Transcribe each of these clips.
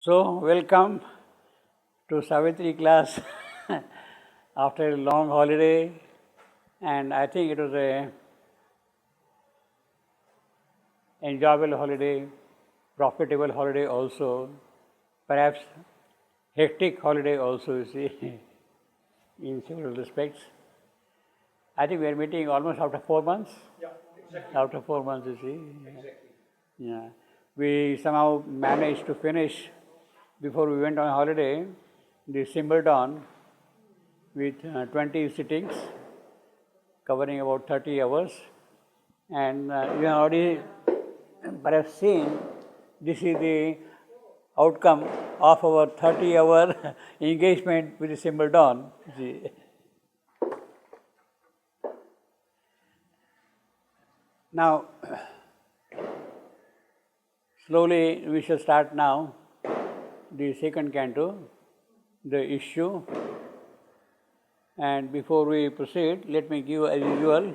So, welcome to Savitri class after a long holiday, and I think it was a enjoyable holiday, profitable holiday also, perhaps hectic holiday also, you see, in several respects. I think we are meeting almost after 4 months. Yeah, exactly. After 4 months, you see. Exactly. Yeah. We somehow managed to finish before we went on holiday the symbol dawn with 20 sittings covering about 30 hours. And you have already perhaps seen this is the outcome of our 30-hour engagement with the symbol dawn. See. Now, slowly we shall start now the second canto, the issue. And before we proceed, let me give, as usual,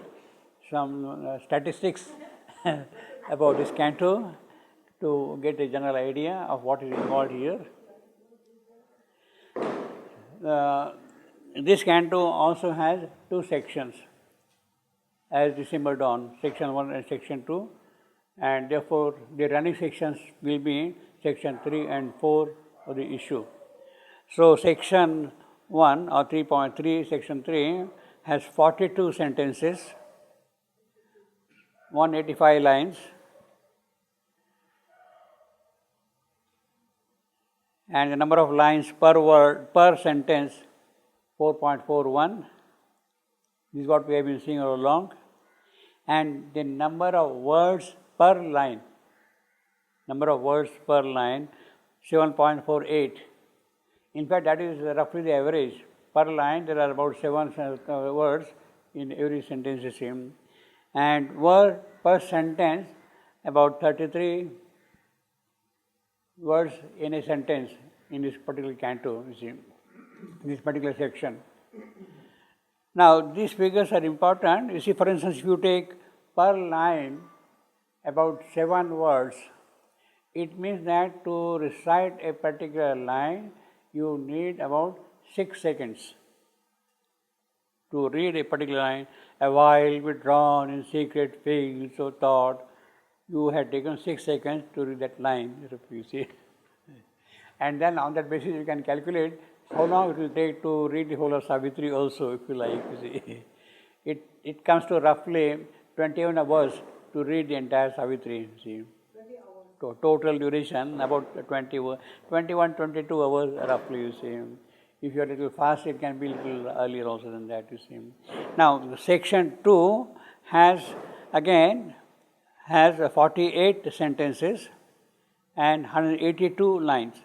some statistics about this canto to get a general idea of what is involved here. This canto also has two sections, as the symbol dawn, section 1 and section 2, and therefore the running sections will be section 3 and 4 of the issue. So, section 1 or 3.3, section 3 has 42 sentences, 185 lines, and the number of lines per word per sentence 4.41. This is what we have been seeing all along. And the number of words per line 7.48. In fact, that is roughly the average. Per line there are about 7 words in every sentence, and word per sentence about 33 words in a sentence in this particular canto, in this particular section. Now, these figures are important. You see, for instance, if you take per line about 7 words, it means that to recite a particular line, you need about 6 seconds. To read a particular line, a while withdrawn in secret fields of thought, you had taken 6 seconds to read that line, you see. And then on that basis, you can calculate how long it will take to read the whole of Savitri also, if you like, you see. It comes to roughly 21 hours to read the entire Savitri, you see. Total duration about 21, 22 hours roughly, you see. If you are a little fast, it can be a little earlier also than that, you see. Now, section 2 has 48 sentences and 182 lines.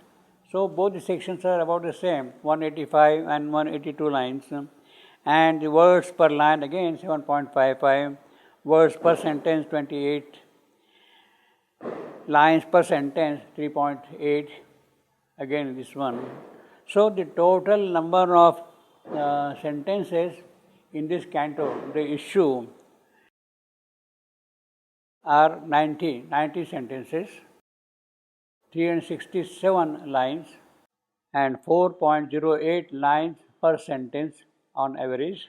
So, both the sections are about the same, 185 and 182 lines. And the words per line again 7.55, words per sentence 28, lines per sentence 3.8, again this one. So, the total number of sentences in this canto, the issue, are 90 sentences, 367 lines, and 4.08 lines per sentence on average.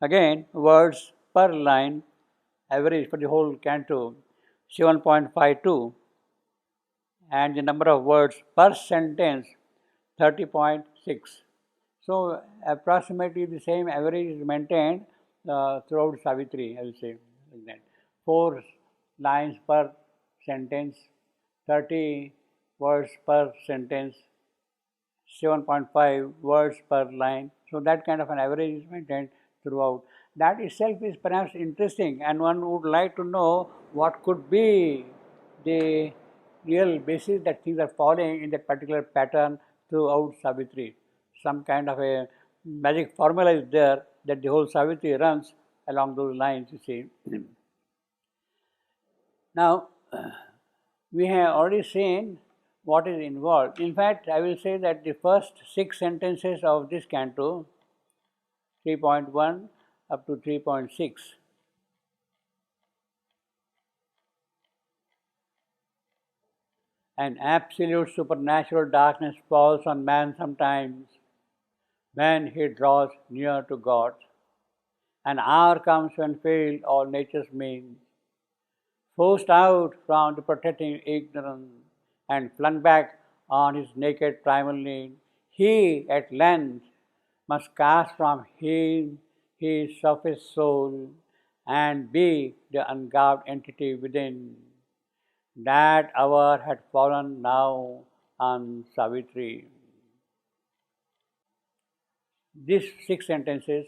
Again, words per line, average for the whole canto 7.52, and the number of words per sentence 30.6. So, approximately the same average is maintained throughout Savitri, I will say like that. 4 lines per sentence, 30 words per sentence, 7.5 words per line. So, that kind of an average is maintained throughout. That itself is perhaps interesting, and one would like to know what could be the real basis that things are following in that particular pattern throughout Savitri. Some kind of a magic formula is there that the whole Savitri runs along those lines, you see. Now, we have already seen what is involved. In fact, I will say that the first 6 sentences of this canto, 3.1 up to 3.6, An absolute supernatural darkness falls on man sometimes when he draws near to God. An hour comes when fail all nature's means, forced out from the protecting ignorance and flung back on his naked primal need, he at length must cast from him his surface soul and be the ungarbed entity within. That hour had fallen now on Savitri. These 6 sentences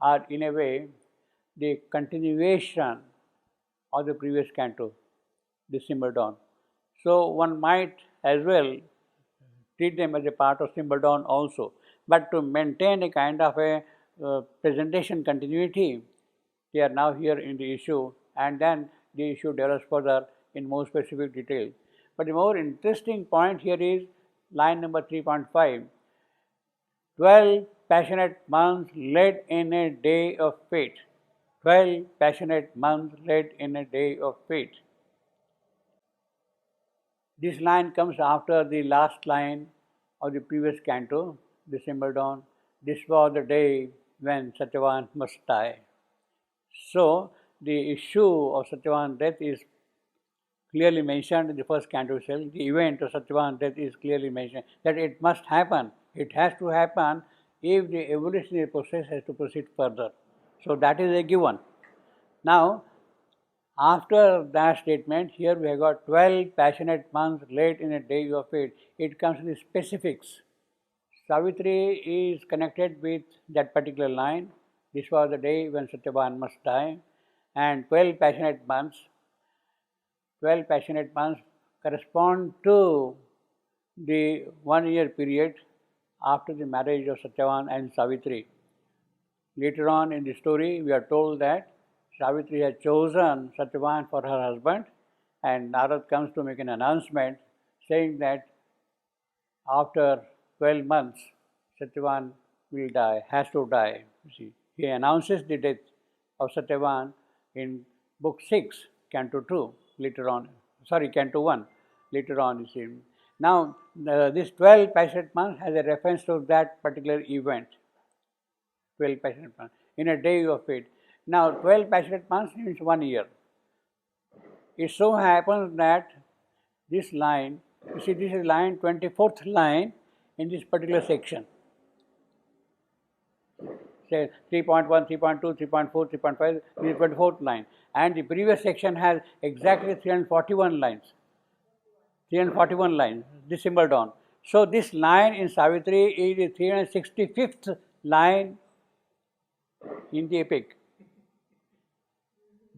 are, in a way, the continuation of the previous canto, the Symbol Dawn. So one might as well treat them as a part of Symbol Dawn also. But to maintain a kind of a presentation continuity, they are now here in the issue, and then the issue develops further in more specific detail. But the more interesting point here is line number 3.5. 12 passionate months led in a day of fate. 12 passionate months led in a day of fate. This line comes after the last line of the previous canto, the Symbol Dawn. This was the day when Satyavan must die. So, the issue of Satyavan's death is clearly mentioned in the first canto itself. The event of Satyavan's death is clearly mentioned, that it must happen. It has to happen if the evolutionary process has to proceed further. So, that is a given. Now, after that statement, here we have got 12 passionate months late in a day of fate. It comes to the specifics. Savitri is connected with that particular line. This was the day when Satyavan must die. And 12 passionate months correspond to the 1 year period after the marriage of Satyavan and Savitri. Later on in the story, we are told that Savitri had chosen Satyavan for her husband, and Narad comes to make an announcement saying that after 12 months, Satyavan will die, has to die. You see, he announces the death of Satyavan in book 6, Canto 2, later on. Canto 1, later on, you see. Now, this 12 passionate months has a reference to that particular event. 12 passionate months in a day of fate. Now, 12 passionate months means 1 year. It so happens that this line, you see, this is line 24th line in this particular section. Say 3.1, 3.2, 3.4, 3.5, this is 24th line. And the previous section has exactly 341 lines. 341 lines, this Symbol Dawn. So, this line in Savitri is the 365th line in the epic.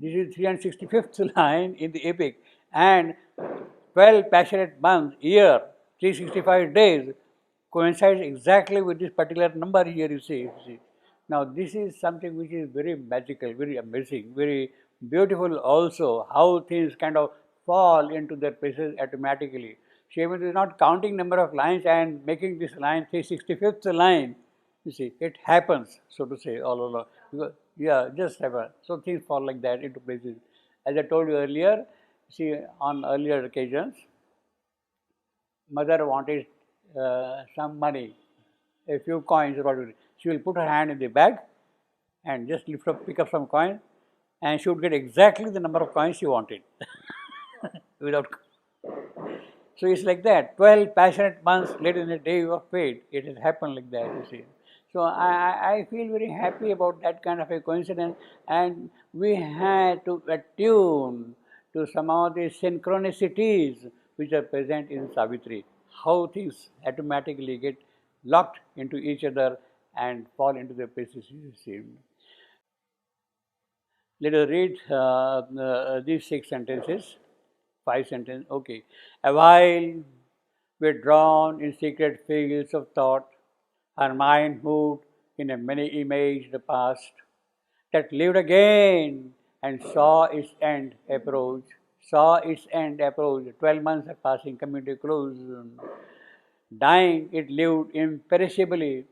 This is 365th line in the epic, and 12 passionate months, year, 365 days coincides exactly with this particular number here, you see. Now, this is something which is very magical, very amazing, very beautiful also, how things kind of fall into their places automatically. Shaivan is not counting number of lines and making this line 365th line. You see, it happens, so to say, all along. Because, just happen. So things fall like that into places. As I told you earlier, see, on earlier occasions, mother wanted some money, a few coins or whatever. She will put her hand in the bag and just pick up some coin, and she would get exactly the number of coins she wanted. Without. So it's like that. 12 passionate months later in a day of fate, it has happened like that, you see. So I feel very happy about that kind of a coincidence, and we had to attune to some of the synchronicities which are present in Savitri, how things automatically get locked into each other and fall into their places, you see. Let us read these 6 sentences, 5 sentences, okay. A while withdrawn in secret fields of thought, her mind moved in a many-imaged past that lived again and saw its end approach. 12 months are passing, coming to a close. Dying, it lived imperishably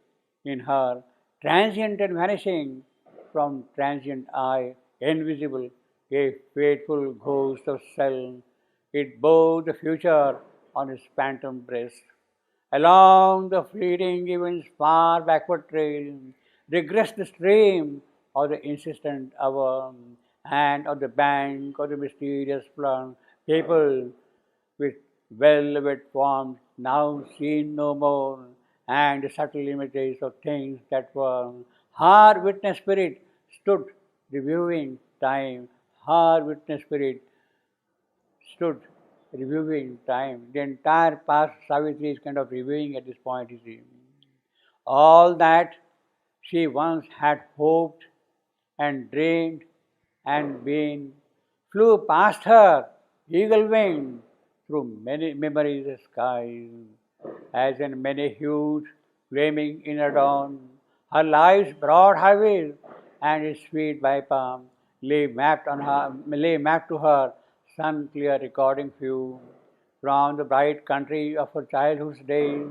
in her, transient and vanishing from transient eye, invisible, a fateful ghost of self. It bore the future on its phantom breast. Along the fleeting event's far backward trail, regressed the stream of the insistent hour, and on the bank of the mysterious flood, people with velvet forms now seen no more, and the subtle images of things that were. Her witness spirit stood reviewing time. Her witness spirit stood reviewing time. The entire past Savitri is kind of reviewing at this point, you see. All that she once had hoped and dreamed and been flew past her, eagle winged, through many memories of skies, as in many hues flaming in a dawn. Her life's broad highways and its sweet bypath lay mapped to her sun clear recording view from the bright country of her childhood's days,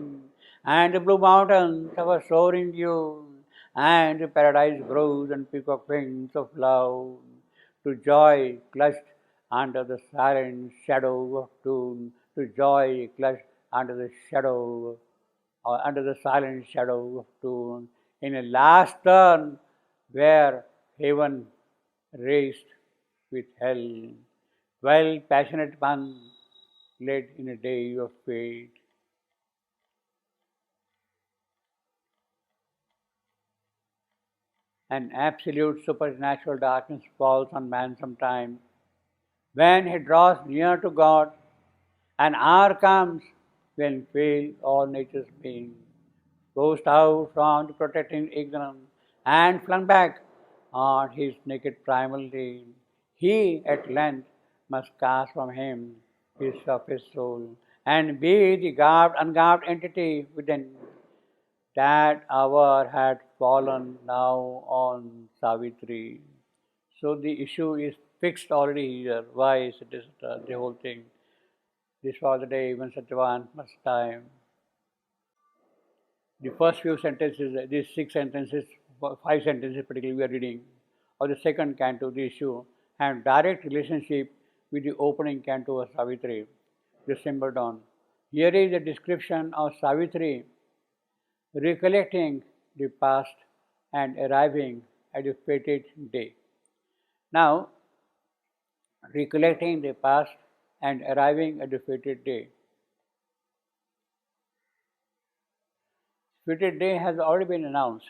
and the blue mountains of her soaring youth, and the paradise grows and peacock wings of love, to joy clutched under the silent shadow of doom, to joy clutched under the shadow, or under the silent shadow of doom, in a last turn where heaven raced with hell. 12 passionate months led in a day of fate. An absolute supernatural darkness falls on man sometimes. When he draws near to God, an hour comes when fail all nature's being, forced out from the protecting ignorance, and flung back on his naked primal dream. He at length must cast from him his surface soul, and be the ungarbed entity within. That hour had fallen now on Savitri. So the issue is fixed already here. Why is it the whole thing? This was the day when Satyavan must die. The first few sentences, these 6 sentences, 5 sentences particularly we are reading, of the second canto, the issue, have direct relationship with the opening canto of Savitri, December dawn. Here is a description of Savitri recollecting the past and arriving at the fated day. Now, recollecting the past and arriving at the fated day. Fated day has already been announced.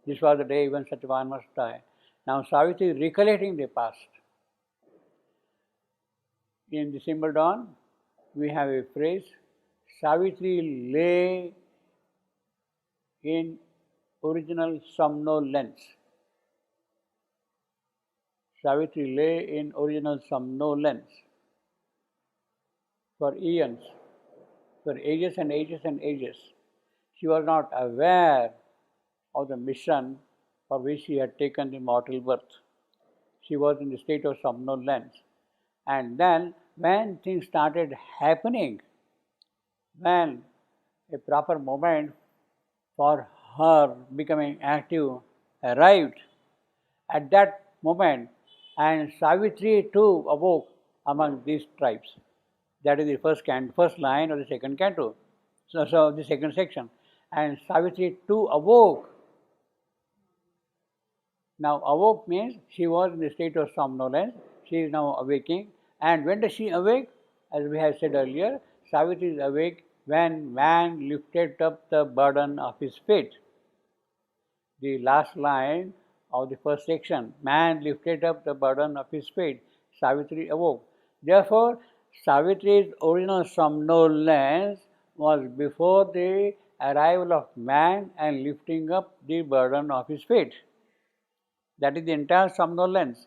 This was the day when Satyavan must die. Now, Savitri is recollecting the past. In December dawn, we have a phrase, Savitri lay in original somnolence. Savitri lay in original somnolence for eons, for ages and ages and ages. She was not aware of the mission for which she had taken the mortal birth. She was in the state of somnolence. And then, when things started happening, when a proper moment for her becoming active arrived, at that moment, and Savitri too awoke among these tribes. That is the first line of the second canto, so the second section. And Savitri too awoke. Now, awoke means she was in the state of somnolence. She is now awaking. And when does she awake? As we have said earlier, Savitri is awake when man lifted up the burden of his fate. The last line of the first section, man lifted up the burden of his fate. Savitri awoke. Therefore, Savitri's original somnolence was before the arrival of man and lifting up the burden of his fate. That is the entire somnolence.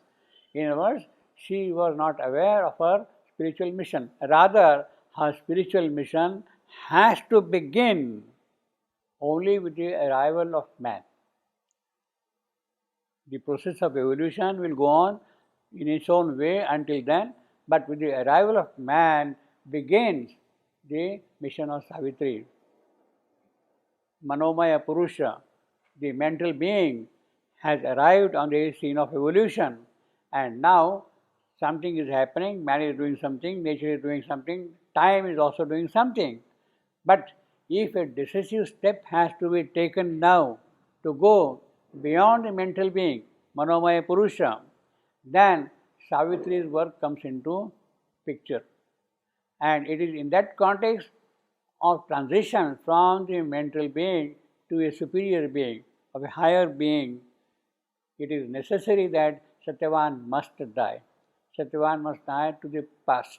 In other words, she was not aware of her spiritual mission. Rather, her spiritual mission has to begin only with the arrival of man. The process of evolution will go on in its own way until then, but with the arrival of man begins the mission of Savitri. Manomaya Purusha, the mental being, has arrived on the scene of evolution, and now Something is happening, man is doing something, nature is doing something, time is also doing something. But if a decisive step has to be taken now to go beyond the mental being, Manomaya Purusha, then Savitri's work comes into picture. And it is in that context of transition from the mental being to a superior being, of a higher being, it is necessary that Satyavan must die. Satyavan must die to the past,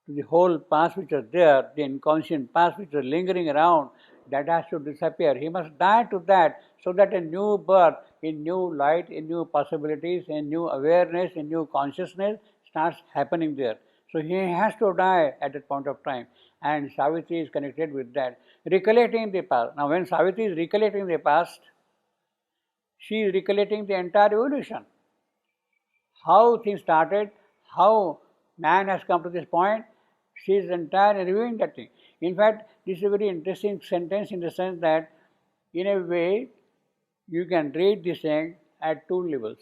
to the whole past which was there, the inconscient past which was lingering around, that has to disappear. He must die to that so that a new birth, in new light, in new possibilities, in new awareness, in new consciousness starts happening there. So he has to die at that point of time. And Savitri is connected with that. Recollecting the past. Now when Savitri is recollecting the past, she is recollecting the entire evolution. How things started, how man has come to this point, she is entirely reviewing that thing. In fact, this is a very interesting sentence in the sense that, in a way, you can read this thing at two levels.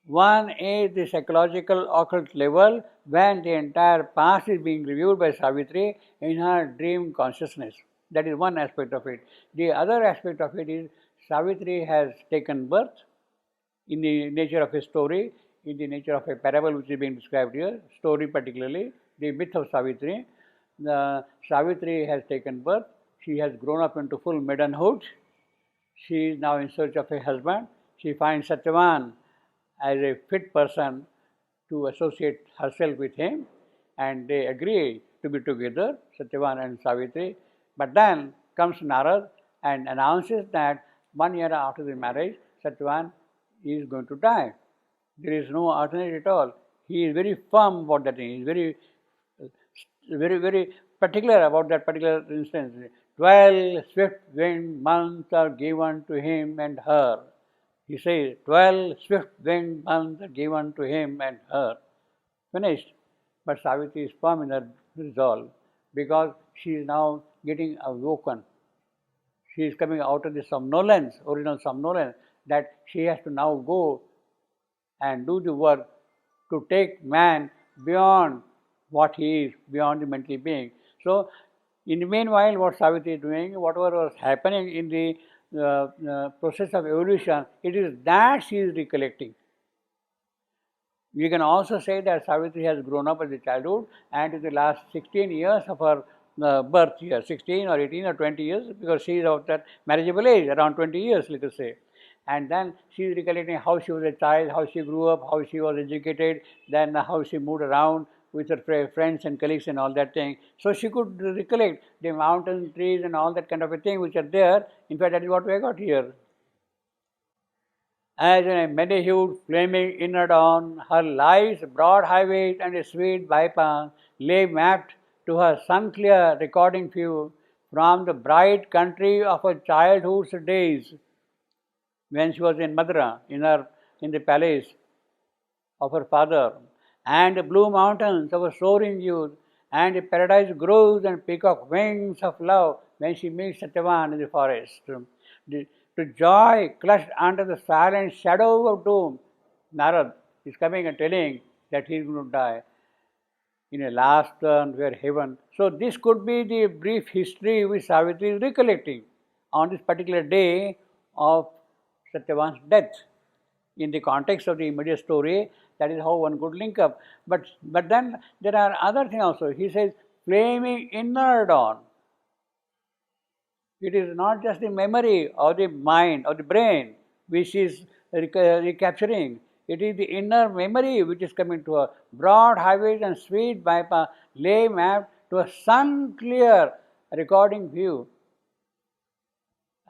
One is the psychological occult level, when the entire past is being reviewed by Savitri in her dream consciousness. That is one aspect of it. The other aspect of it is Savitri has taken birth in the nature of a story, in the nature of a parable which is being described here, story particularly, the myth of Savitri. The Savitri has taken birth, she has grown up into full maidenhood, she is now in search of a husband, she finds Satyavan as a fit person to associate herself with him, and they agree to be together, Satyavan and Savitri. But then comes Narad and announces that 1 year after the marriage, Satyavan is going to die. There is no alternative at all. He is very firm about that thing. He is very particular about that particular instance. 12 swift winged months are given to him and her. He says, 12 swift winged months are given to him and her. Finished. But Savitri is firm in her resolve because she is now getting awoken. She is coming out of the somnolence, original somnolence, that she has to now go and do the work to take man beyond what he is, beyond the mental being. So, in the meanwhile, what Savitri is doing, whatever was happening in the process of evolution, it is that she is recollecting. We can also say that Savitri has grown up as a childhood, and in the last 16 years of her birth here, 16 or 18 or 20 years, because she is of that marriageable age, around 20 years, let us say. And then she is recollecting how she was a child, how she grew up, how she was educated, then how she moved around with her friends and colleagues and all that thing. So she could recollect the mountains, trees and all that kind of a thing which are there. In fact, that is what we have got here. As in a many-hued flaming inner dawn, her life's broad highways and a sweet bypass lay mapped to her sun-clear recording view from the bright country of her childhood's days, when she was in Mathura, in the palace of her father, and the blue mountains of her soaring youth, and the paradise groves and peacock wings of love, when she meets Satyavan in the forest. To joy clutched under the silent shadow of doom, Narad is coming and telling that he is going to die in a last turn where heaven. So this could be the brief history which Savitri is recollecting on this particular day of Satyavan's death. In the context of the immediate story, that is how one could link up. But then there are other things also. He says, flaming inner dawn. It is not just the memory or the mind or the brain which is recapturing. It is the inner memory which is coming to her. Broad highways and sweet bypass lay mapped to a sun-clear recording view,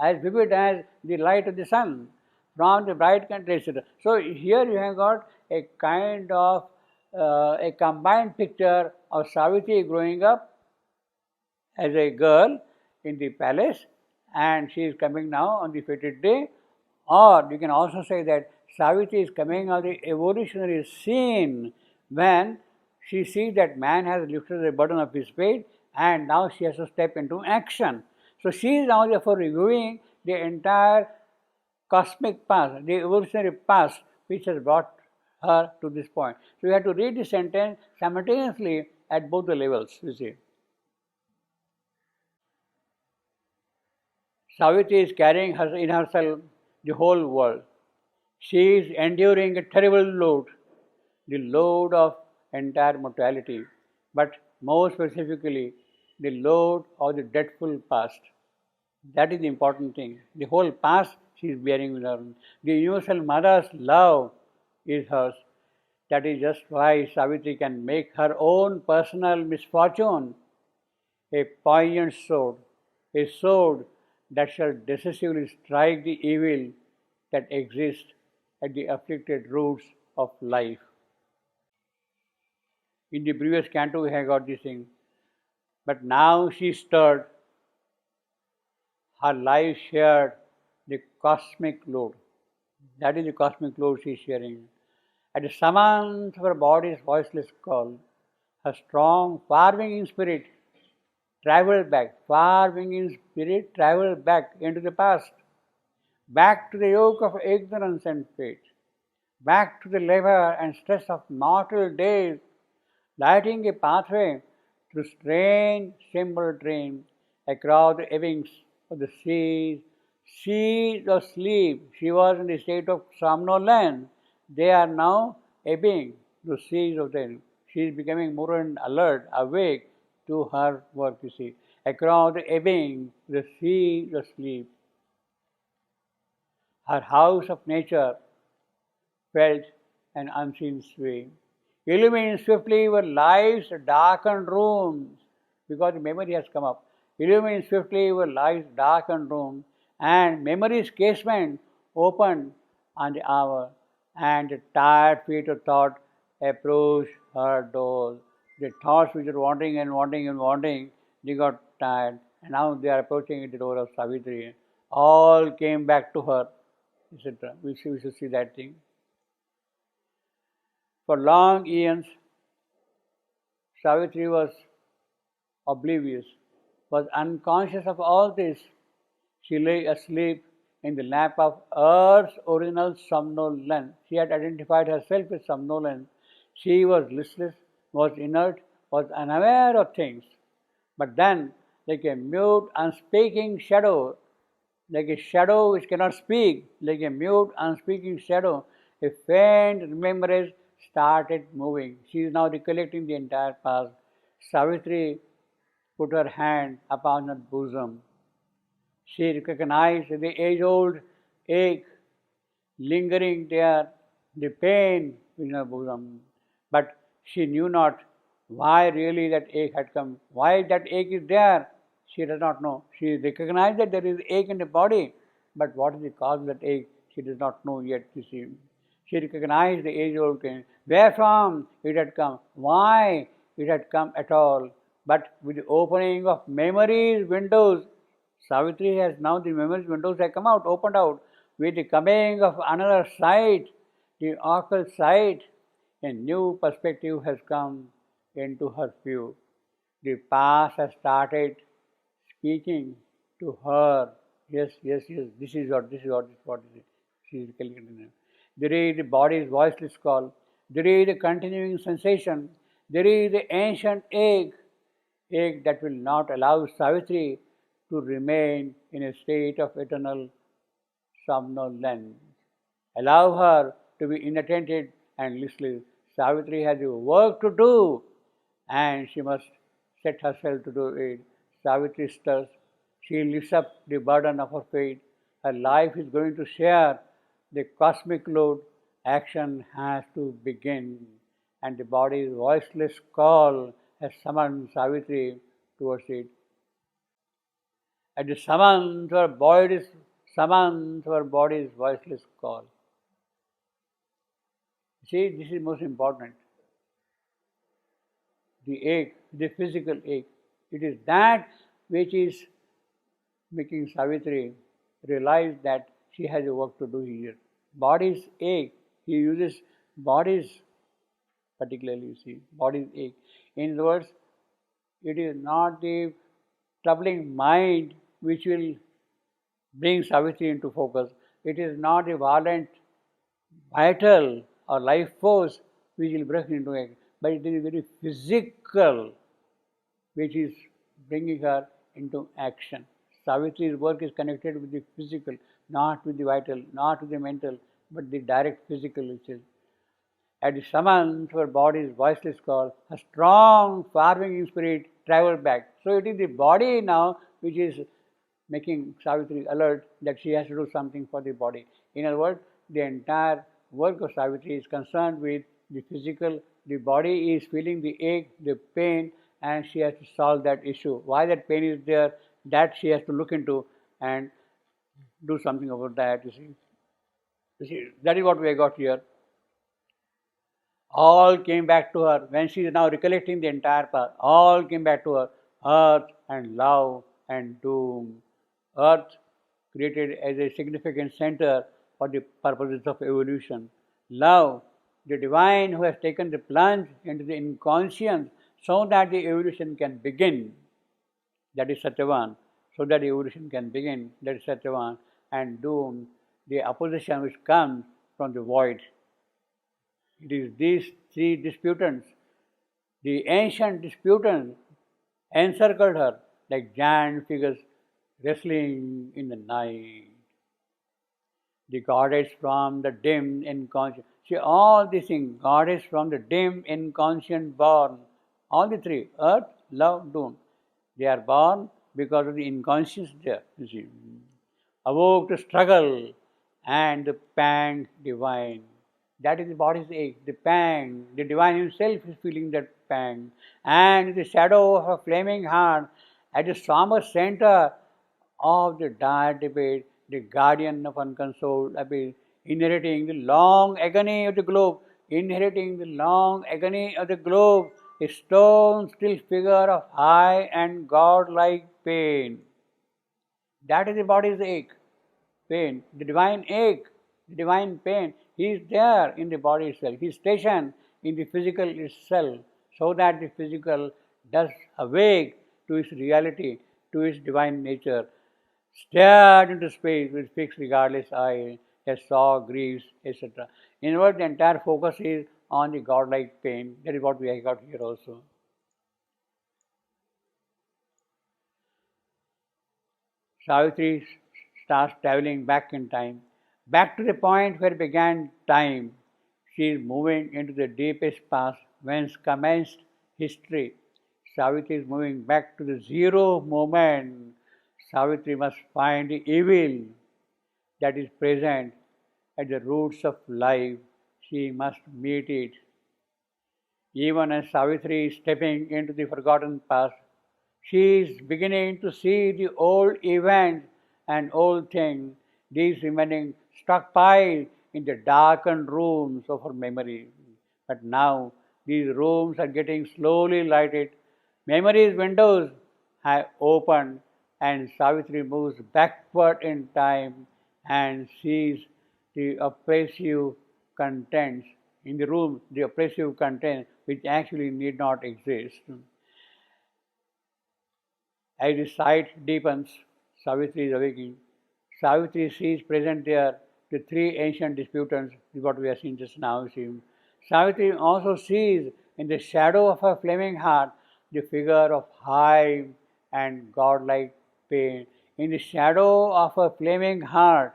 as vivid as the light of the sun from the bright country. So here you have got a kind of a combined picture of Savitri growing up as a girl in the palace, and she is coming now on the fated day. Or you can also say that Savitri is coming on the evolutionary scene when she sees that man has lifted the burden of his fate, and now she has to step into action. So she is now therefore reviewing the entire cosmic past, the evolutionary past which has brought her to this point. So you have to read this sentence simultaneously at both the levels, you see. Savitri is carrying in herself the whole world. She is enduring a terrible load, the load of entire mortality, but more specifically, the load of the dreadful past. That is the important thing. The whole past she is bearing with her. The universal mother's love is hers. That is just why Savitri can make her own personal misfortune a poignant sword, a sword that shall decisively strike the evil that exists at the afflicted roots of life. In the previous canto, we have got this thing, but now she stirred, her life shared the cosmic load. That is the cosmic load she is sharing. At the summons of her body's voiceless call, her strong, far-winging spirit traveled back, far-winging spirit traveled back into the past, back to the yoke of ignorance and fate, back to the labor and stress of mortal days, lighting a pathway through strange symbol dreams across the ebbings of the seas of sleep. She was in the state of somnolence. They are now ebbing through seas of dreams. She is becoming more and alert, awake to her work, you see. Across the ebbing, the seas of sleep. Her house of nature felt an unseen sway. Illumining swiftly were life's darkened rooms, because the memory has come up. Illumining swiftly were life's darkened rooms, and memory's casement opened on the hour, and the tired feet of thought approached her door. The thoughts which were wandering and wandering and wandering, they got tired, and now they are approaching the door of Savitri. All came back to her, etc. We should see that thing. For long eons, Savitri was oblivious, was unconscious of all this. She lay asleep in the lap of Earth's original somnolence. She had identified herself with somnolence. She was listless, was inert, was unaware of things. But then, like a mute, unspeaking shadow, like a shadow which cannot speak, like a mute, unspeaking shadow, a faint remembrance started moving. She is now recollecting the entire past. Savitri put her hand upon her bosom. She recognized the age-old ache lingering there, the pain in her bosom. But she knew not why really that ache had come. Why that ache is there, she does not know. She recognized that there is ache in the body, but what is the cause of that ache, she does not know yet, you see. She recognized the age-old pain. Where from it had come, why it had come at all. But with the opening of memory's windows, Savitri has now the memory's windows have come out, opened out. With the coming of another sight, the occult sight, a new perspective has come into her view. The past has started speaking to her. Yes, this is what it is. She is calculating. There is the body's voiceless call. There is the continuing sensation. There is the ancient ache that will not allow Savitri to remain in a state of eternal somnolence. Allow her to be inattentive and listless. Savitri has a work to do, and she must set herself to do it. Savitri stirs. She lifts up the burden of her fate. Her life is going to share the cosmic load. Action has to begin, and the body's voiceless call has summoned Savitri towards it. At the summons her body's voiceless call. See, this is most important. The ache, the physical ache. It is that which is making Savitri realize that she has a work to do here. Body's ache. He uses bodies particularly, you see, body's ache. In other words, it is not the troubling mind which will bring Savitri into focus. It is not a violent, vital or life force which will break into it. But it is very physical which is bringing her into action. Savitri's work is connected with the physical, not with the vital, not with the mental, but the direct physical itself. At the summons, her body's voiceless call, a strong farming spirit travelled back. So it is the body now which is making Savitri alert that she has to do something for the body. In other words, the entire work of Savitri is concerned with the physical. The body is feeling the ache, the pain, and she has to solve that issue. Why that pain is there, that she has to look into and do something about that, you see. That is what we got here. All came back to her. When she is now recollecting the entire past, all came back to her. Earth and love and doom. Earth created as a significant center for the purposes of evolution. Love, the divine who has taken the plunge into the inconscience so that the evolution can begin. That is Section-1. So that the evolution can begin. That is Section-1. And doom, the opposition which comes from the void. It is these three disputants, the ancient disputants, encircled her like giant figures wrestling in the night. The goddess from the dim inconscient. See, all these things, goddess from the dim inconscient born, all the three, earth, love, doom. They are born because of the inconscience there, you see. Awoke to struggle and the pang divine. That is the body's ache, the pang. The divine himself is feeling that pang. And the shadow of a flaming heart at the somber center of the dire debate, the guardian of unconsoled abyss, inheriting the long agony of the globe, inheriting the long agony of the globe, a stone still figure of high and godlike pain. That is the body's ache, pain, the divine ache, the divine pain. He is there in the body itself. He is stationed in the physical itself so that the physical does awake to its reality, to its divine nature, stared into space with fixed regardless eye, that saw griefs, etc. In other words, the entire focus is on the godlike pain. That is what we have got here also. Savitri starts traveling back in time, back to the point where began time. She is moving into the deepest past, whence commenced history. Savitri is moving back to the zero moment. Savitri must find the evil that is present at the roots of life. She must meet it. Even as Savitri is stepping into the forgotten past, she is beginning to see the old events and old things, these remaining stockpiled in the darkened rooms of her memory. But now these rooms are getting slowly lighted. Memory's windows have opened and Savitri moves backward in time and sees the oppressive contents in the room, the oppressive contents which actually need not exist. As the sight deepens, Savitri is awakening. Savitri sees present there the three ancient disputants, is what we have seen just now. Savitri also sees in the shadow of her flaming heart the figure of high and godlike pain. In the shadow of her flaming heart,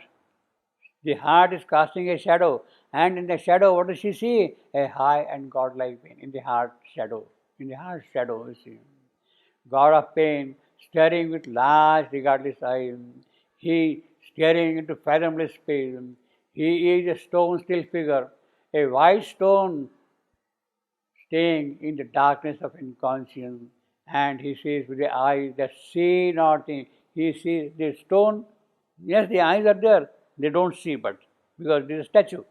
the heart is casting a shadow, and in the shadow, what does she see? A high and godlike pain. In the heart shadow, you see. God of pain, staring with large, regardless eyes. He staring into fathomless space. He is a stone still figure, a white stone staying in the darkness of inconscience. And he sees with the eyes that see nothing. He sees the stone. Yes, the eyes are there. They don't see, but because there is a statue.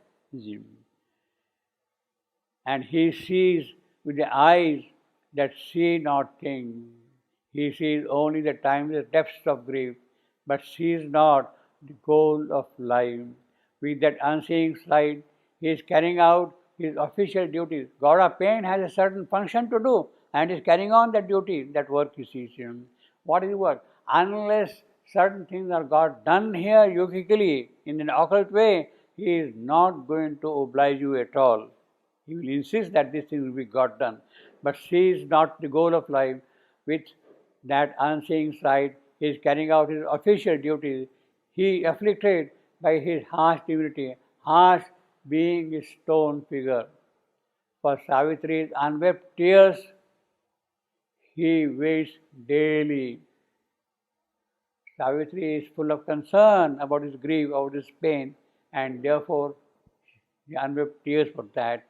And he sees with the eyes that see not things. He sees only the timeless depths of grief, but sees not the goal of life. With that unseeing sight, he is carrying out his official duties. God of pain has a certain function to do and is carrying on that duty, that work he sees. What is the work? Unless certain things are got done here yogically in an occult way, he is not going to oblige you at all. He will insist that this thing will be got done. But she is not the goal of life. With that unseeing sight, he is carrying out his official duties. He afflicted by his harsh divinity, harsh being a stone figure. For Savitri's unwept tears, he waits daily. Savitri is full of concern about his grief, about his pain, and therefore he unwept tears for that.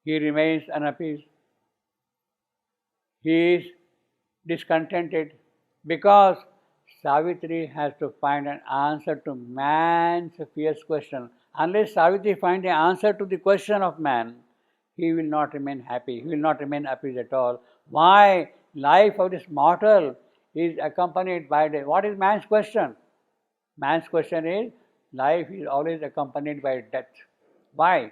He remains unappeased. He is discontented because Savitri has to find an answer to man's fierce question. Unless Savitri finds the answer to the question of man, he will not remain happy. He will not remain appeased at all. Why? Life of this mortal is accompanied by death. What is man's question? Man's question is, life is always accompanied by death. Why?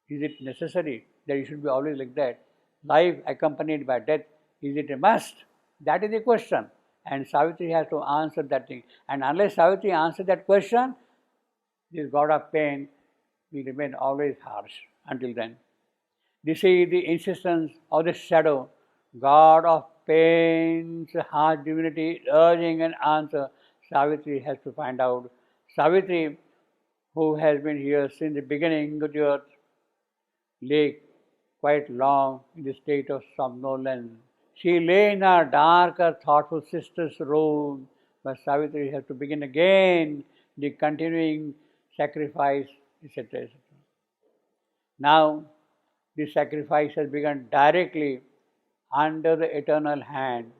Is it necessary that it should be always like that? Life accompanied by death, is it a must? That is the question. And Savitri has to answer that thing. And unless Savitri answers that question, this god of pain will remain always harsh until then. This is the insistence of the shadow, god of pain's harsh divinity urging an answer. Savitri has to find out. Savitri, who has been here since the beginning of the earth, lay quite long in the state of somnolence. She lay in her darker, thoughtful sister's room, but Savitri has to begin again the continuing sacrifice, etc. etc. Now, the sacrifice has begun directly under the eternal hand.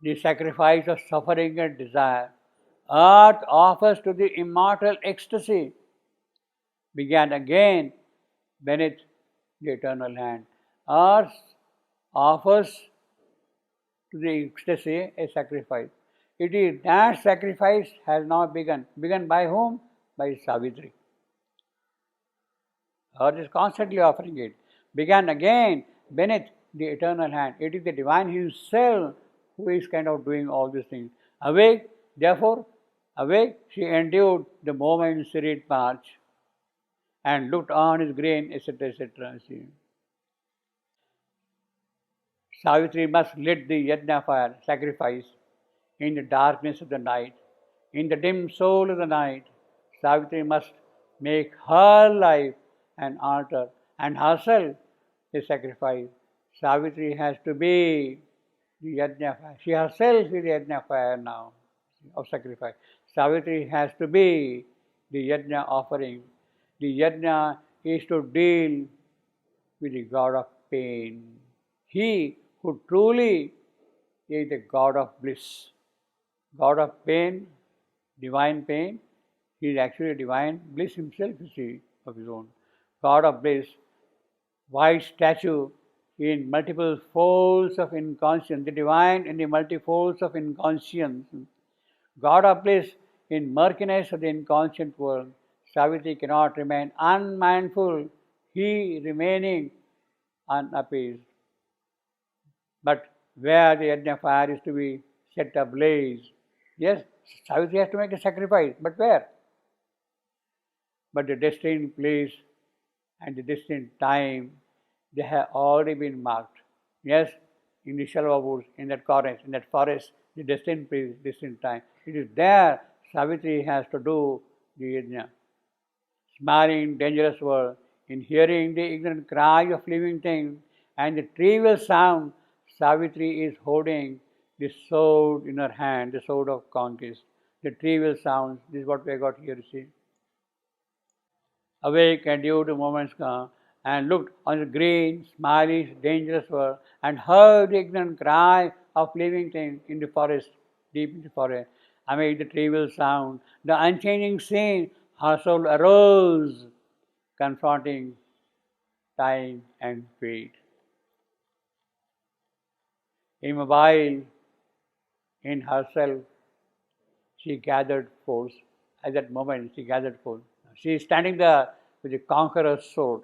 The sacrifice of suffering and desire, earth offers to the immortal ecstasy, began again beneath the eternal hand. Earth offers to the ecstasy a sacrifice. It is that sacrifice has now begun. Begun by whom? By Savitri. Earth is constantly offering it. Began again beneath the eternal hand. It is the divine himself who is kind of doing all these things. Awake, therefore, awake, she endured the moment's serene march and looked on his grain, etc., etc. Savitri must lit the yajna fire, sacrifice, in the darkness of the night, in the dim soul of the night. Savitri must make her life an altar and herself a sacrifice. Savitri has to be the yajna fire. She herself is the yajna fire now of sacrifice. Savitri has to be the yajna offering. The yajna is to deal with the god of pain. He who truly is the god of bliss. God of pain, divine pain, he is actually divine bliss himself, you see, of his own. God of bliss, white statue in multiple folds of inconscience, the divine in the multifolds of inconscience. God of bliss in murkiness of the inconscient world. Savitri cannot remain unmindful, he remaining unappeased. But where the yajna fire is to be set ablaze, yes, Savitri has to make a sacrifice, but where? But the destined place and the destined time, they have already been marked. Yes, in the Shalva woods, in that forest, the destined place, destined time. It is there Savitri has to do the yajna. Smiling dangerous world, in hearing the ignorant cry of living things and the trivial sound, Savitri is holding the sword in her hand, the sword of conquest. The trivial sounds, this is what we got here, you see. Awake and due to moments come, and looked on the green, smiley, dangerous world, and heard the ignorant cry of living things in the forest, deep in the forest. Amid the trivial sound, the unchanging scene, her soul arose, confronting time and fate. Immobile in herself, she gathered force. At that moment, she gathered force. She is standing there with a conqueror's sword.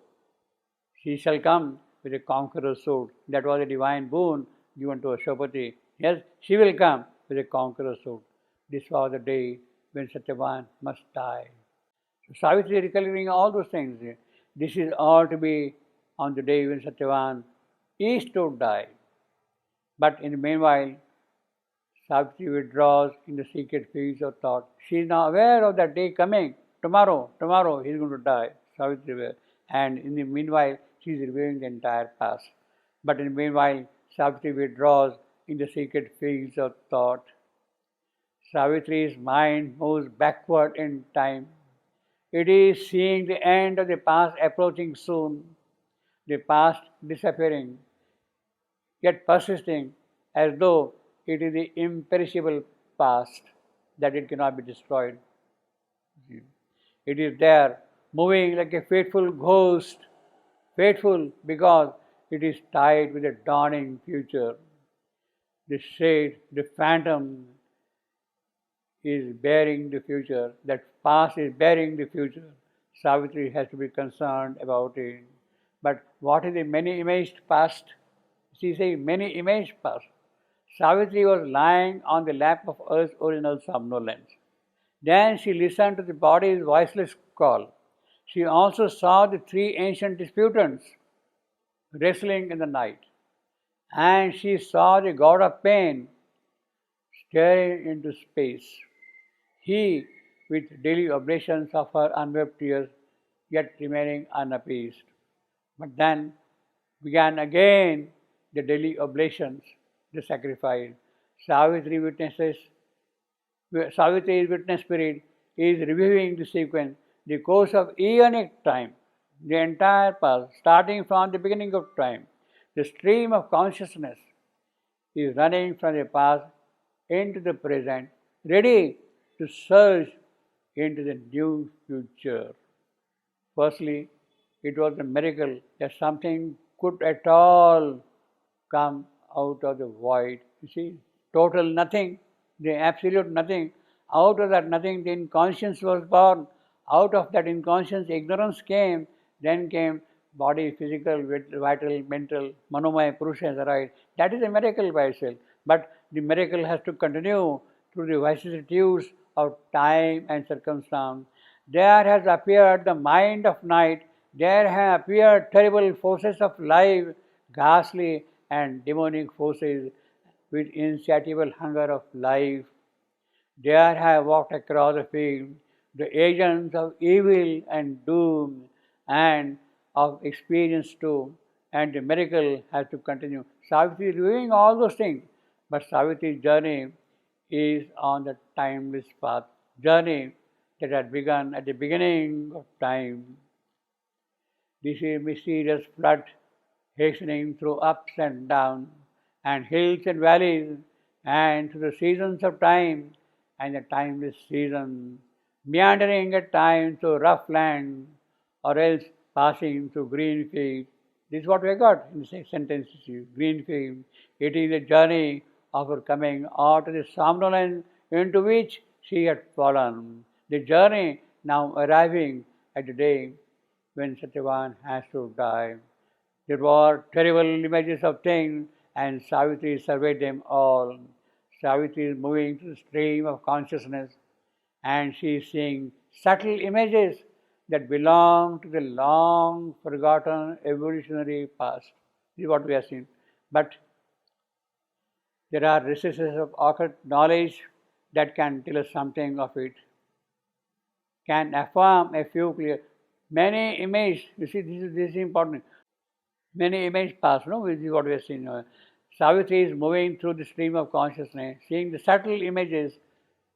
She shall come with a conqueror's sword. That was a divine boon given to Ashwapati. Yes, she will come with a conqueror's sword. This was the day when Satyavan must die. So Savitri is recalling all those things. This is all to be on the day when Satyavan is to die. But in the meanwhile, Savitri withdraws in the secret fields of thought. She is now aware of that day coming. Tomorrow he is going to die. Savitri will. And in the meanwhile, she is reviewing the entire past. But in the meanwhile, Savitri withdraws in the secret fields of thought. Savitri's mind moves backward in time. It is seeing the end of the past approaching soon, the past disappearing, yet persisting as though it is the imperishable past that it cannot be destroyed. It is there, moving like a faithful ghost, faithful because it is tied with a dawning future. The shade, the phantom is bearing the future, that past is bearing the future. Savitri has to be concerned about it. But what is the many-imaged past? She says many-imaged past. Savitri was lying on the lap of Earth's original somnolence. Then she listened to the body's voiceless call. She also saw the three ancient disputants wrestling in the night. And she saw the god of pain staring into space. He, with daily oblations of her unwept tears, yet remaining unappeased. But then began again the daily oblations, the sacrifice. Savitri's witness spirit is reviewing the sequence, the course of eonic time, the entire past, starting from the beginning of time. The stream of consciousness is running from the past into the present, ready to surge into the new future. Firstly, it was a miracle that something could at all come out of the void. You see, total nothing, the absolute nothing. Out of that nothing, the inconscience was born. Out of that inconscience, ignorance came. Then came body, physical, vital, mental, manomaya, purusha has arrived. That is a miracle by itself. But the miracle has to continue through the vicissitudes of time and circumstance. There has appeared the mind of night. There have appeared terrible forces of life, ghastly and demonic forces with insatiable hunger of life. There have walked across the field the agents of evil and doom and of experience too, and the miracle has to continue. Savitri is doing all those things, but Savitri's journey is on the timeless path, journey that had begun at the beginning of time. This is a mysterious flood hastening through ups and downs, and hills and valleys, and through the seasons of time and the timeless season, meandering at times through rough land, or else passing through green fields. This is what we got in the sentence, green field. It is a journey of her coming out of the somnolence into which she had fallen. The journey now arriving at the day when Satyavan has to die. There were terrible images of things, and Savitri surveyed them all. Savitri is moving through the stream of consciousness, and she is seeing subtle images that belong to the long forgotten evolutionary past. This is what we have seen. But there are recesses of occult knowledge that can tell us something of it, can affirm a few clear. Many images, you see, this is important. Many images pass, no? This is what we have seen. Savitri is moving through the stream of consciousness, seeing the subtle images,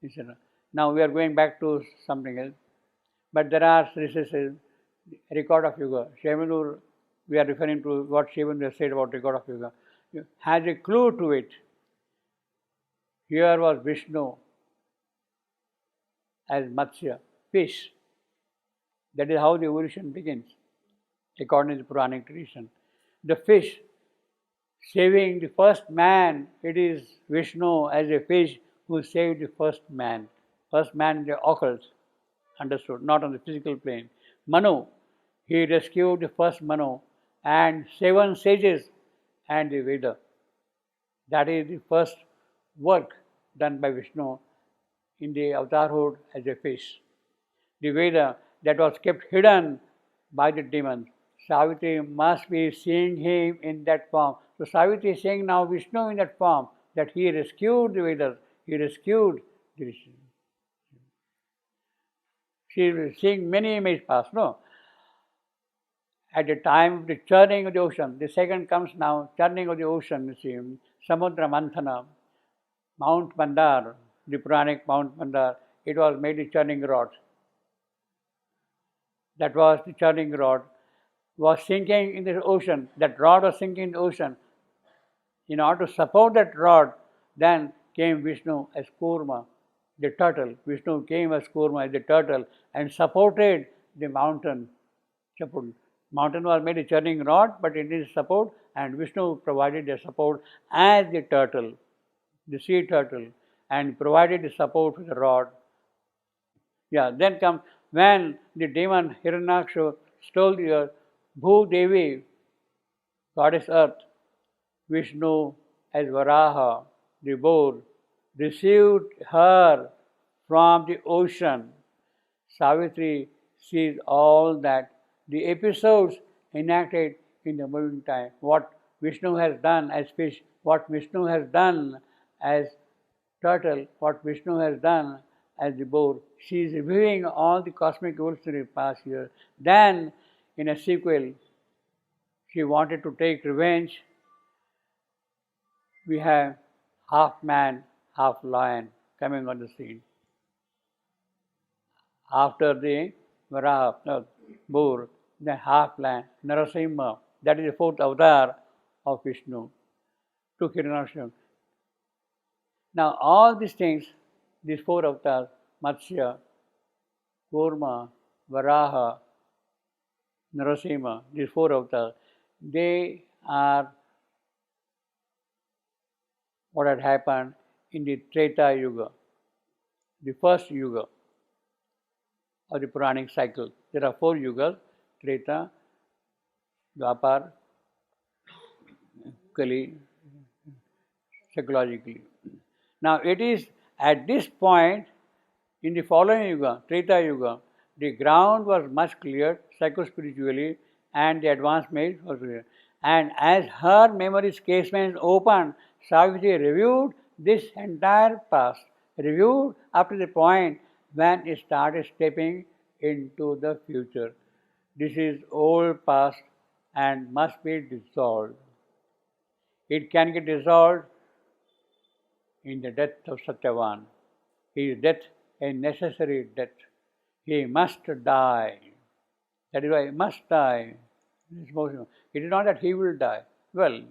etc. Now we are going back to something else. But there are recesses, record of yoga. Shivanur, we are referring to what Shivanur said about record of yoga, has a clue to it. Here was Vishnu as Matsya, fish. That is how the evolution begins, according to the Puranic tradition. The fish saving the first man, it is Vishnu as a fish who saved the first man. First man in the occult, understood, not on the physical plane. Manu, he rescued the first Manu and 7 sages and the Veda. That is the first work done by Vishnu in the avatarhood as a fish. The Veda that was kept hidden by the demons. Savitri must be seeing him in that form. So Savitri is saying now Vishnu in that form, that he rescued the Vedas, he rescued the Rishis. She is seeing many images pass, no? At the time of the churning of the ocean, the second comes now, churning of the ocean, you see, Samudra Manthana, Mount Mandar, the Puranic Mount Mandar, it was made a churning rod. That was the churning rod, was sinking in the ocean. That rod was sinking in the ocean. In order to support that rod, then came Vishnu as Kurma, the turtle. Vishnu came as Kurma, as the turtle, and supported the mountain. Mountain was made a churning rod, but it needs support, and Vishnu provided the support as the turtle, the sea turtle, and provided the support to the rod. Yeah, then comes when the demon Hiranyaksha stole the earth, Bhu-Devi, goddess earth, Vishnu as Varaha, the boar, received her from the ocean. Savitri sees all that, the episodes enacted in the moving time, what Vishnu has done as fish, what Vishnu has done as turtle, what Vishnu has done as the boar. She is reviewing all the cosmic events in the past year. Then, in a sequel, she wanted to take revenge. We have half man, half lion coming on the scene. After the Varaha, boar, then half lion, Narasimha, that is the fourth avatar of Vishnu, to Hiranyaksha. Now, all these things, these four avatars, Matsya, Kurma, Varaha, Narasimha, these four avatars, they are what had happened in the Treta Yuga, the first Yuga of the Puranic cycle. There are four Yugas, Treta, Dwapar, Kali, psychologically. Now, it is at this point in the following Yuga, Treta Yuga, the ground was much cleared psycho-spiritually and the advanced made was clear. And as her memory's casements opened, Savitri reviewed this entire past, reviewed up to the point when it started stepping into the future. This is old past and must be dissolved. It can get dissolved in the death of Section-1. His death a necessary death. He must die. That is why he must die. It is not that he will die. Well,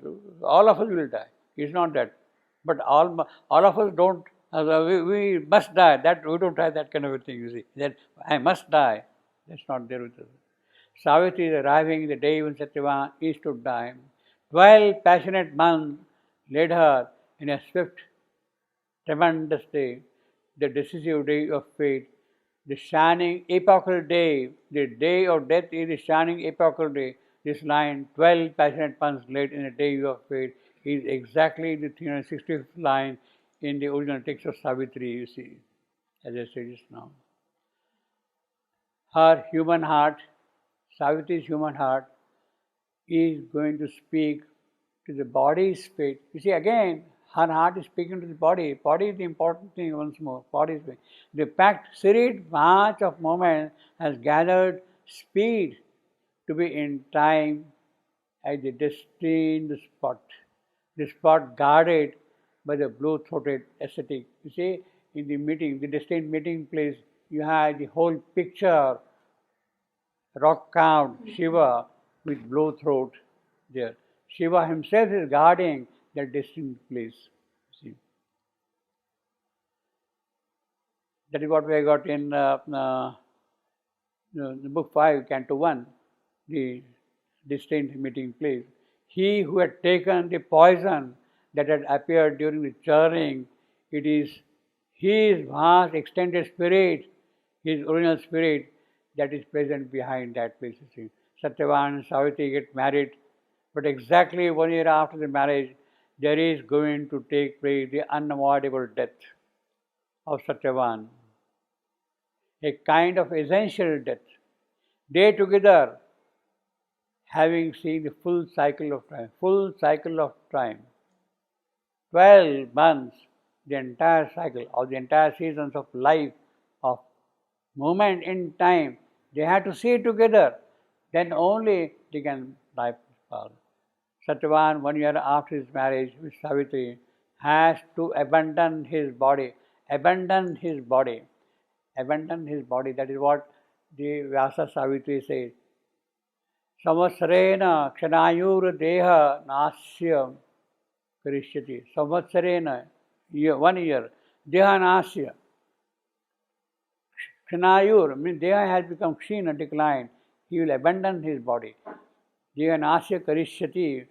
all of us will die. It's not that. But all of us don't, we must die. That we don't have that kind of a thing, you see. That I must die. That's not there with us. Savitri is arriving the day when Section-1 is to die. 12 passionate months led her in a swift, tremendous day, the decisive day of fate, the shining epochal day, the day of death is the shining epochal day. This line, 12 passionate months led in a day of fate, is exactly the 360th line in the original text of Savitri, you see, as I said just now. Her human heart, Savitri's human heart, is going to speak to the body's fate. You see, again, her heart is speaking to the body. Body is the important thing once more. Body is speaking. The packed, serried march of moment has gathered speed to be in time at the destined spot. The spot guarded by the blue-throated ascetic. You see, in the meeting, the destined meeting place, you have the whole picture, rock-carved Shiva with blue throat there. Shiva himself is guarding that destined place. See, that is what we got in the book 5, Canto 1, the destined meeting place. He who had taken the poison that had appeared during the churning, it is his vast extended spirit, his original spirit, that is present behind that place. Section-1 and Savitri get married, but exactly 1 year after the marriage, there is going to take place the unavoidable death. of Satyavan, a kind of essential death. They together, having seen the full cycle of time, 12 months, the entire cycle or the entire seasons of life, of movement in time, they have to see it together. Then only they can life path. Satyavan, 1 year after his marriage with Savitri, has to abandon his body. That is what the Vyasa Savitri says. Samvatsarena kshanayur deha nasya karishyati. Samvatsarena, 1 year, deha nasya. Kshanayur means deha has become kshina, declined. He will abandon his body. Deha nasya karishyati.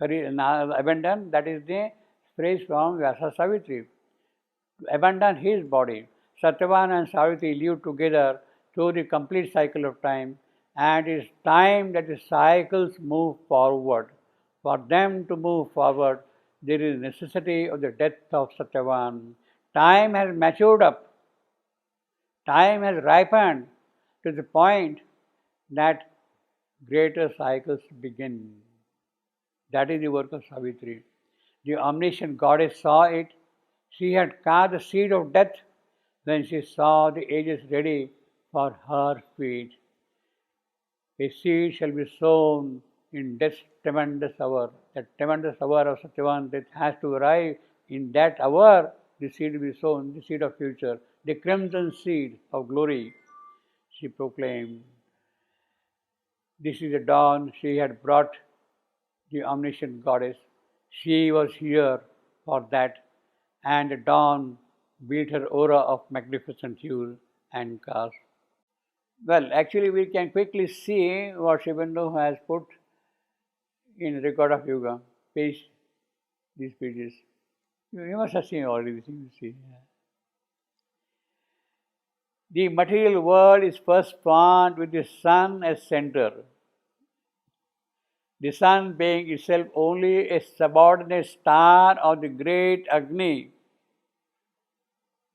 Abandon, that is the phrase from Vyasa Savitri. Abandon his body. Satyavan and Savitri live together through the complete cycle of time, and it is time that the cycles move forward. For them to move forward, there is necessity of the death of Satyavan. Time has matured up. Time has ripened to the point that greater cycles begin. That is the work of Savitri. The omniscient goddess saw it. She had cast the seed of death when she saw the ages ready for her feet. A seed shall be sown in death's tremendous hour. That tremendous hour of Satyavan, that has to arrive. In that hour, the seed will be sown, the seed of future, the crimson seed of glory. She proclaimed. This is the dawn she had brought, the omniscient goddess. She was here for that, and the dawn built her aura of magnificent hues and colors. Well, actually, we can quickly see what Shibandhu has put in Record of Yoga, these pages. You must have seen already this thing. You see. The material world is first formed with the sun as center. The sun being itself only a subordinate star of the great Agni.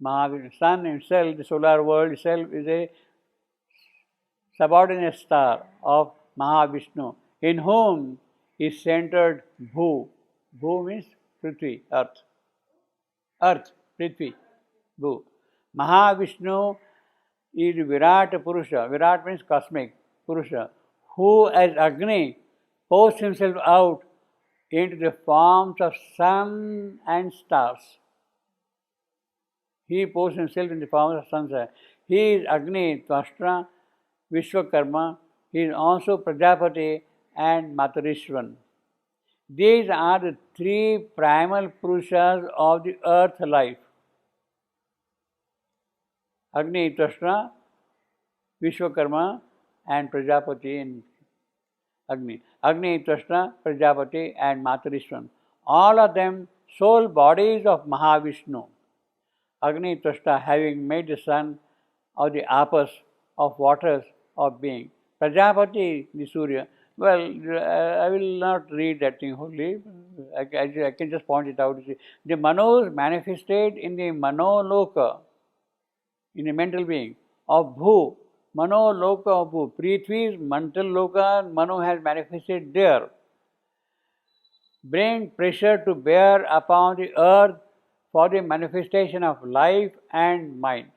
Mahavishnu, sun himself, the solar world itself, is a subordinate star of Mahavishnu, in whom is centered Bhu. Bhu means Prithvi, earth. Earth, Prithvi, Bhu. Mahavishnu is Virat Purusha. Virat means cosmic, Purusha, who as Agni pours himself out into the forms of sun and stars. He pours himself in the form of sun. He is Agni, Tvashtra, Vishwakarma. He is also Prajapati and Matarishwan. These are the three primal Purushas of the earth life. Agni, Tvashtra, Vishwakarma and Prajapati in Agni. Agni, Tvashtra, Prajapati and Matarishwan. All of them soul bodies of Mahavishnu. Agni, Tvashtra, having made the sun of the apas, of waters, of being. Prajapati, the Surya. Well, I will not read that thing wholly. I can just point it out. The Manos manifested in the Manoloka, in the mental being, of Bhu. Manoloka of Bhu. Prithvi's mental loka, Mano has manifested there. Bring pressure to bear upon the earth for the manifestation of life and mind.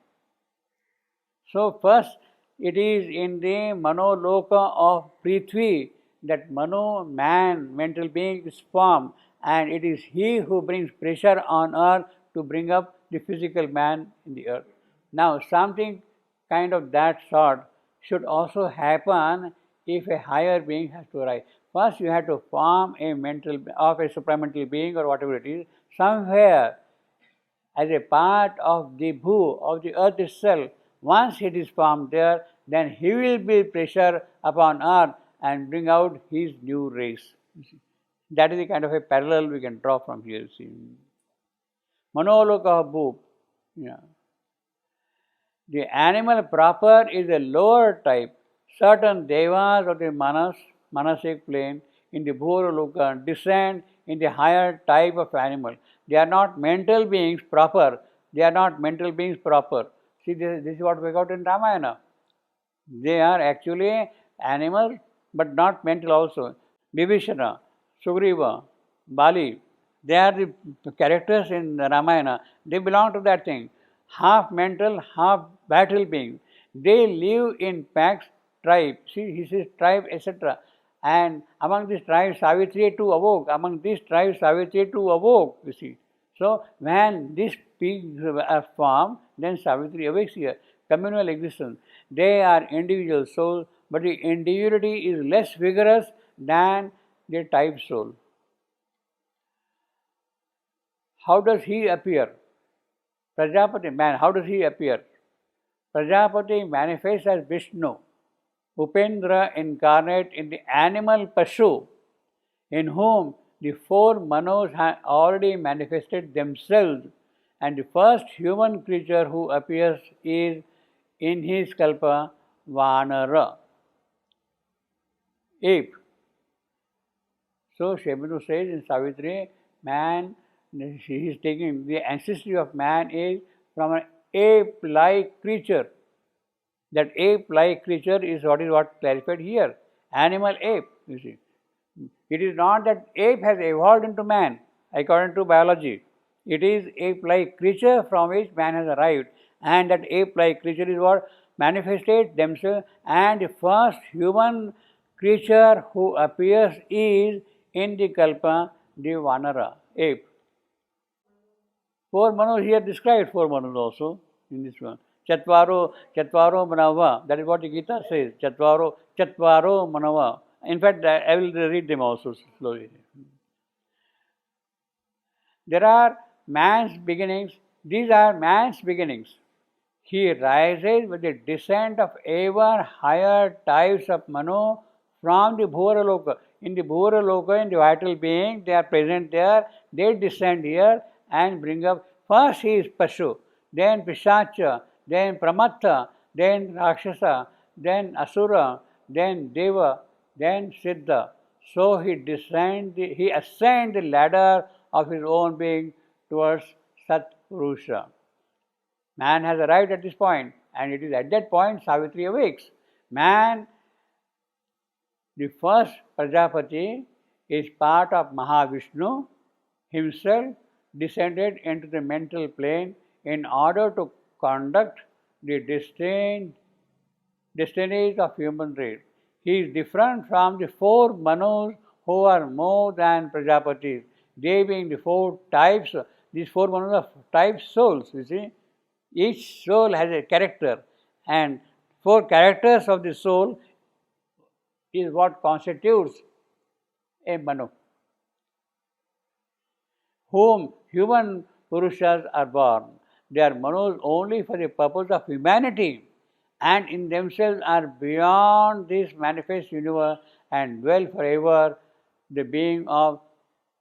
So first, it is in the Manoloka of Prithvi that Mano, man, mental being is formed, and it is he who brings pressure on earth to bring up the physical man in the earth. Now, something kind of that sort should also happen if a higher being has to arise. First, you have to form a mental of a supramental being or whatever it is, somewhere as a part of the Bhu, of the earth itself. Once it is formed there, then he will build pressure upon earth and bring out his new race. That is the kind of a parallel we can draw from here. See. Manoloka Bhu. Yeah. The animal proper is a lower type. Certain devas of the manasic plane in the Bhuraloka descend in the higher type of animal. They are not mental beings proper, They are not mental beings proper. See, this is what we got in Ramayana. They are actually animals, but not mental also. Vibhishana, Sugriva, Bali, they are the characters in the Ramayana. They belong to that thing. Half mental, half battle being. They live in packs, tribe. See, he says tribe, etc. And among these tribes, Savitri too awoke. Among these tribes, Savitri too awoke, you see. So, when these pigs are formed, then Savitri awakes here. Communal existence. They are individual souls, but the individuality is less vigorous than the type soul. How does he appear? Prajapati, man, how does he appear? Prajapati manifests as Vishnu, Upendra incarnate in the animal Pashu, in whom the four manos have already manifested themselves, and the first human creature who appears is in his kalpa Vanara, ape. So Shebanu says in Savitri, man, he is taking the ancestry of man is from an ape-like creature. That ape-like creature is what clarified here. Animal ape, you see. It is not that ape has evolved into man, according to biology. It is ape-like creature from which man has arrived. And that ape-like creature is what manifested themselves. And the first human creature who appears is in the Kalpa, the Vanara, ape. Four manos here described, four manos also in this one. Chatvaro manava. That is what the Gita says. Chatvaro manava. In fact, I will read them also slowly. There are man's beginnings. These are man's beginnings. He rises with the descent of ever higher types of mano from the Bhuvara Loka. In the Bhuvara Loka, in the vital being, they are present there. They descend here and bring up. First he is Pashu, then Pishacha, then Pramatta, then Rakshasa, then Asura, then Deva, then Siddha. So he ascends the ladder of his own being towards Sat Purusha. Man has arrived at this point, and it is at that point Savitri awakes. Man, the first Prajapati, is part of Mahavishnu, himself descended into the mental plane in order to conduct the destinies of human race. He is different from the four manos who are more than Prajapatis. They being the four types, these four manos are type souls, you see. Each soul has a character, and four characters of the soul is what constitutes a mano, whom human Purushas are born. They are manos only for the purpose of humanity, and in themselves are beyond this manifest universe and dwell forever the being of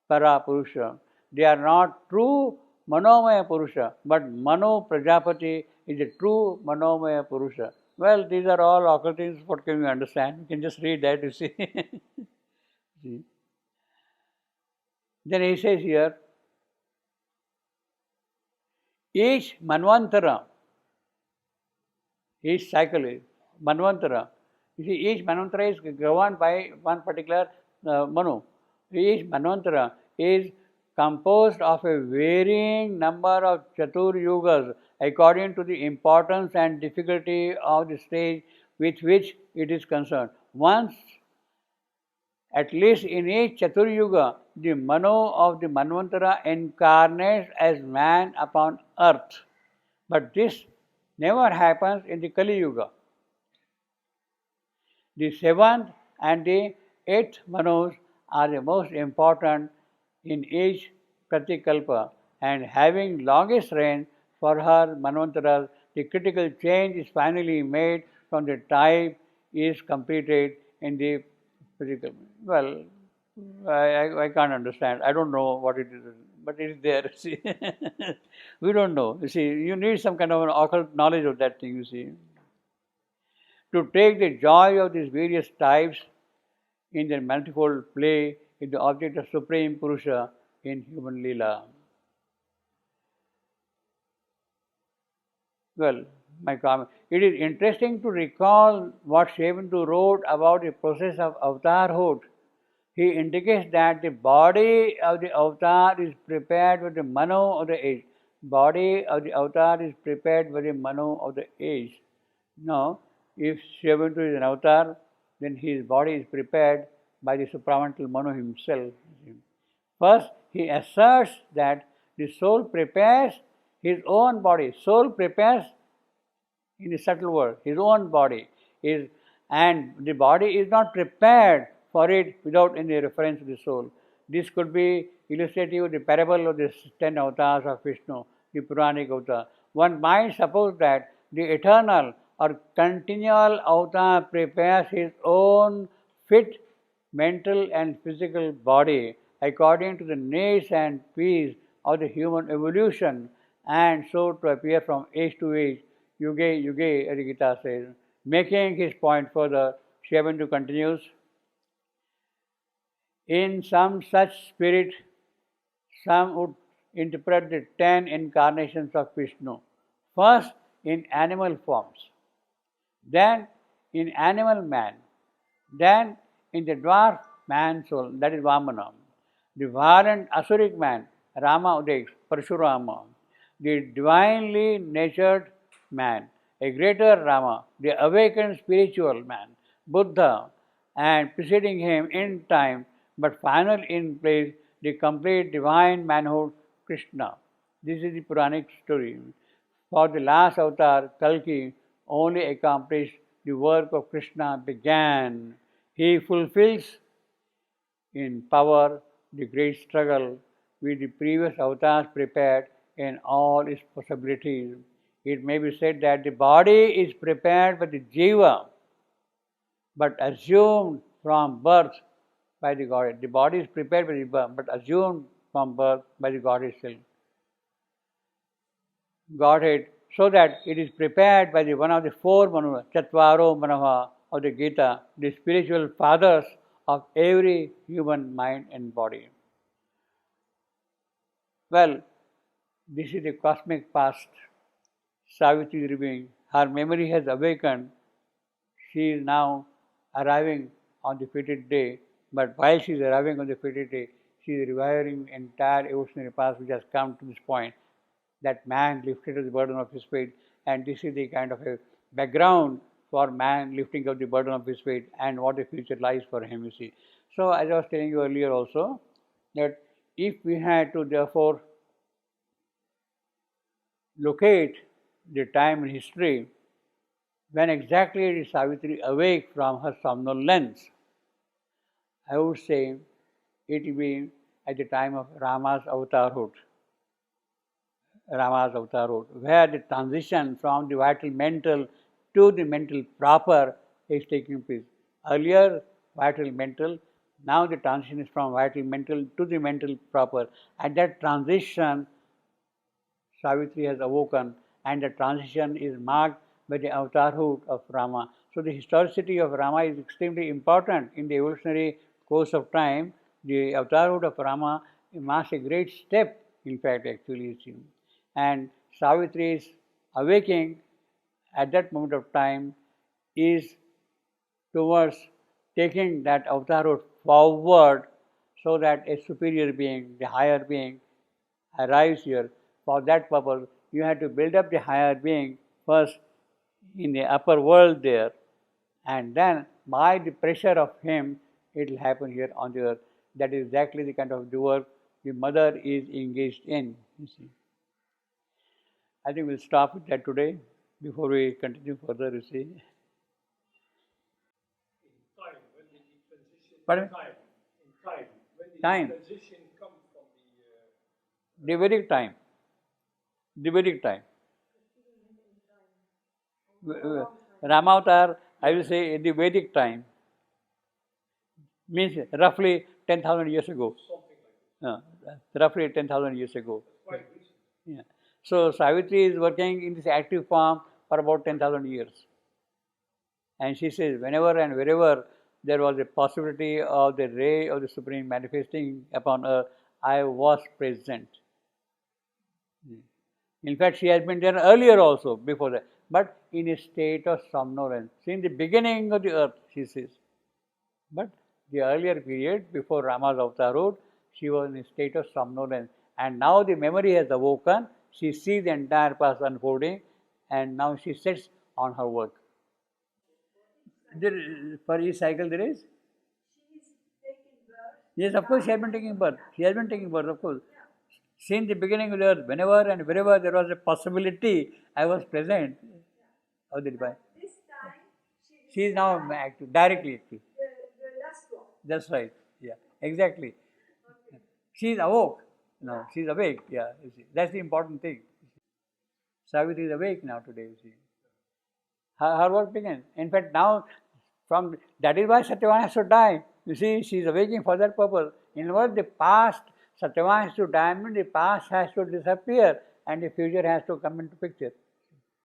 Para Purusha. They are not true Manomaya Purusha, but Mano Prajapati is a true Manomaya Purusha. Well, these are all occult things. What can we understand? You can just read that, you see. See. Then he says here, each Manvantara, each cycle is Manvantara. You see, each Manvantara is governed by one particular Manu. Each Manvantara is composed of a varying number of Chatur Yugas according to the importance and difficulty of the stage with which it is concerned. Once, at least in each Chatur Yuga, the Mano of the Manvantara incarnates as man upon earth. But this never happens in the Kali Yuga. The seventh and the eighth Manos are the most important in each Pratikalpa, and having longest reign for her Manvantaras, the critical change is finally made from the type is completed in the Pratikalpa. Well, I can't understand. I don't know what it is, but it is there. See, we don't know. You see, you need some kind of an occult knowledge of that thing. You see, to take the joy of these various types in their multifold play is the object of Supreme Purusha in human Leela. Well, my comment. It is interesting to recall what Savitri wrote about the process of avatarhood. He indicates that the body of the avatar is prepared with the mano of the age. Body of the avatar is prepared with the mano of the age. Now, if Savitri is an avatar, then his body is prepared by the supramental mano himself. First, he asserts that the soul prepares his own body. Soul prepares in a subtle word, his own body is, and the body is not prepared for it without any reference to the soul. This could be illustrative of the parable of the 10 avatars of Vishnu, the Puranic avatar. One might suppose that the eternal or continual avatar prepares his own fit mental and physical body according to the needs and needs of the human evolution, and so to appear from age to age, yuge yuge, as the Gita says. Making his point further, Savitri continues, in some such spirit, some would interpret the 10 incarnations of Vishnu, first in animal forms, then in animal man, then in the dwarf man soul, that is Vamana, the violent Asuric man, Rama Udeks, Parshurama, the divinely natured man, a greater Rama, the awakened spiritual man, Buddha, and preceding him in time, but final in place, the complete divine manhood, Krishna. This is the Puranic story. For the last avatar, Kalki, only accomplished the work of Krishna began. He fulfills in power the great struggle with the previous avatars prepared in all its possibilities. It may be said that the body is prepared by the jiva, but assumed from birth by the Godhead. The body is prepared by the birth, but assumed from birth by the Godhead itself. Godhead, so that it is prepared by the one of the four Manu, Chatvaro Manava of the Gita, the spiritual fathers of every human mind and body. Well, this is the cosmic past. Savitri is reviewing. Her memory has awakened. She is now arriving on the fated day, but while she is arriving on the fated day, she is reviving entire evolutionary past which has come to this point, that man lifted the burden of his fate, and this is the kind of a background for man lifting up the burden of his fate and what the future lies for him, you see. So, as I was telling you earlier also, that if we had to therefore locate the time in history when exactly is Savitri awake from her somnolence, I would say it will be at the time of Rama's avatarhood. Where the transition from the vital mental to the mental proper is taking place. Earlier, vital mental, now the transition is from vital mental to the mental proper. At that transition, Savitri has awoken, and the transition is marked by the avatarhood of Rama. So, the historicity of Rama is extremely important in the evolutionary course of time. The avatarhood of Rama marks a great step, in fact, actually. And Savitri's awakening at that moment of time is towards taking that avatarhood forward so that a superior being, the higher being, arrives here. For that purpose, you have to build up the higher being first in the upper world there, and then by the pressure of him, it will happen here on the earth. That is exactly the kind of work the mother is engaged in, you see. I think we'll stop with that today before we continue further, you see. Time, when did the transition? Pardon? Time. When did Time. the transition come from The Vedic time. The Vedic time. Ramavatar, I will say the Vedic time, means roughly 10,000 years ago. something like this? Roughly 10,000 years ago. Quite recent. Yeah. So Savitri is working in this active form for about 10,000 years. And she says, whenever and wherever there was a possibility of the ray of the Supreme manifesting upon earth, I was present. In fact, she has been there earlier also, before that, but in a state of somnolence. Since the beginning of the earth, she says. But the earlier period, before Rama's avatarhood, she was in a state of somnolence. And now the memory has awoken, she sees the entire past unfolding, and now she sits on her work. For each cycle there is? Yes, of course, she has been taking birth. She has been taking birth, of course. Since the beginning of the earth, whenever and wherever there was a possibility, I was present of the divine. This time She is now active, directly active. the last one. That's right. Yeah, exactly. She is awoke. No, she is awake. Yeah, you see. That's the important thing. Savitri is awake now today, you see. Her work began. In fact, now, that is why Satyavan has to die. You see, she is awaking for that purpose. In other words, the past, Satyavan has to die, means the past has to disappear and the future has to come into picture.